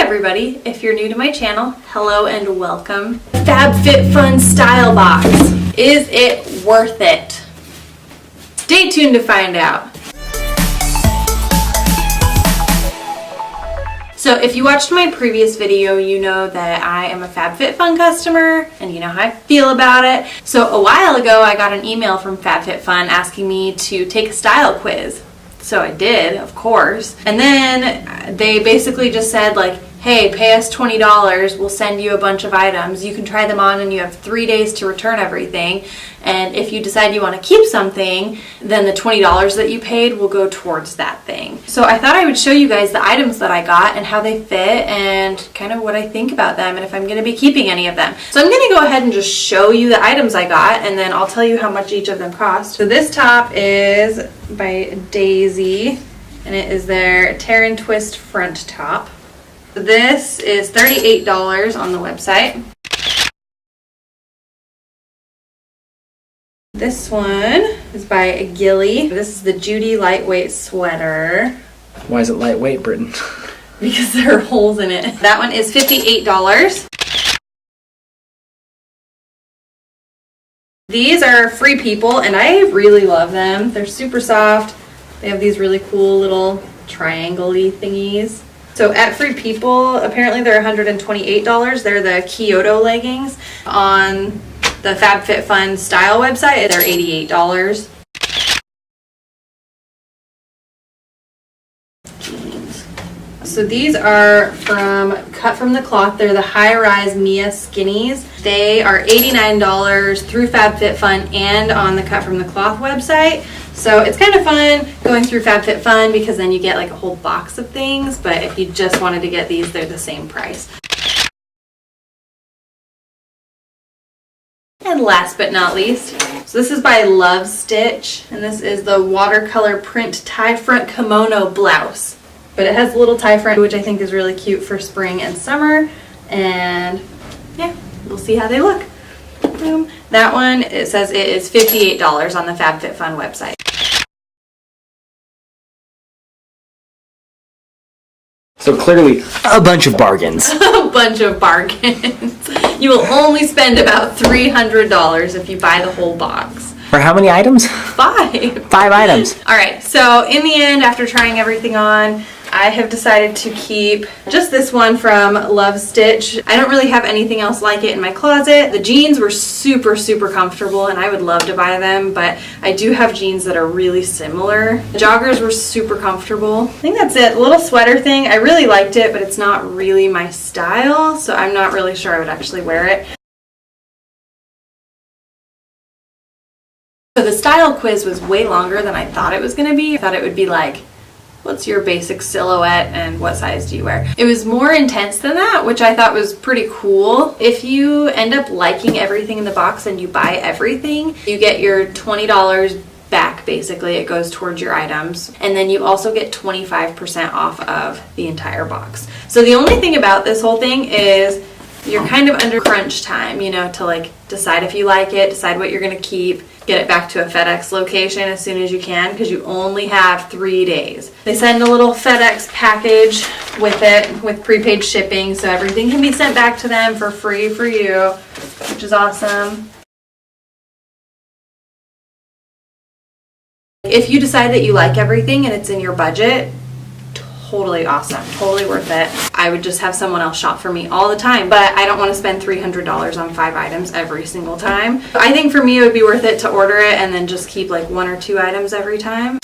everybody, if you're new to my channel, hello and welcome. FabFitFun Style Box. Is it worth it? Stay tuned to find out. So if you watched my previous video, you know that I am a FabFitFun customer and you know how I feel about it. So a while ago, I got an email from FabFitFun asking me to take a style quiz. So I did, of course. And then they basically just said like, hey, pay us $20, we'll send you a bunch of items. You can try them on and you have 3 days to return everything. And if you decide you want to keep something, then the $20 that you paid will go towards that thing. So I thought I would show you guys the items that I got and how they fit and kind of what I think about them and if I'm going to be keeping any of them. So I'm going to go ahead and just show you the items I got and then I'll tell you how much each of them cost. So this top is by Daisy and it is their tear and twist front top. This is $38 on the website. This one is by Gilly. This is the Judy lightweight sweater. Why is it lightweight, Britton? Because there are holes in it. That one is $58. These are Free People and I really love them. They're super soft. They have these really cool little triangle-y thingies. So at Free People, apparently they're $128. They're the Kyoto leggings. On the FabFitFun style website, they're $88. Jeans. So these are cut from the cloth. They're the high-rise Mia skinnies. They are $89 through FabFitFun and on the cut from the cloth website. So it's kind of fun going through FabFitFun because then you get like a whole box of things, but if you just wanted to get these, they're the same price. And last but not least, so this is by Love Stitch, and this is the watercolor print tie front kimono blouse. But it has a little tie front, which I think is really cute for spring and summer, and yeah, we'll see how they look. Boom. That one, it says it is $58 on the FabFitFun website. So clearly, a bunch of bargains. A bunch of bargains. You will only spend about $300 if you buy the whole box. For how many items? 5. 5 items. Alright, so in the end, after trying everything on, I have decided to keep just this one from Love Stitch. I don't really have anything else like it in my closet. The jeans were super, super comfortable and I would love to buy them, but I do have jeans that are really similar. The joggers were super comfortable. I think that's it. The little sweater thing, I really liked it, but it's not really my style, so I'm not really sure I would actually wear it. So the style quiz was way longer than I thought it was going to be. I thought it would be like, what's your basic silhouette and what size do you wear? It was more intense than that, which I thought was pretty cool. If you end up liking everything in the box and you buy everything, you get your $20 back basically. It goes towards your items. And then you also get 25% off of the entire box. So the only thing about this whole thing is you're kind of under crunch time, you know, to like decide if you like it, decide what you're going to keep, get it back to a FedEx location as soon as you can because you only have 3 days. They send a little FedEx package with it with prepaid shipping so everything can be sent back to them for free for you, which is awesome. If you decide that you like everything and it's in your budget, totally awesome, totally worth it. I would just have someone else shop for me all the time, but I don't want to spend $300 on 5 items every single time. I think for me it would be worth it to order it and then just keep like 1 or 2 items every time.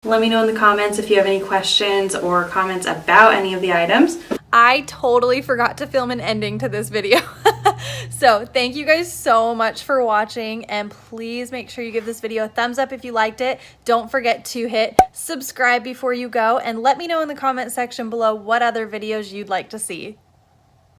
Let me know in the comments if you have any questions or comments about any of the items. I totally forgot to film an ending to this video. So thank you guys so much for watching and please make sure you give this video a thumbs up if you liked it. Don't forget to hit subscribe before you go and let me know in the comment section below what other videos you'd like to see.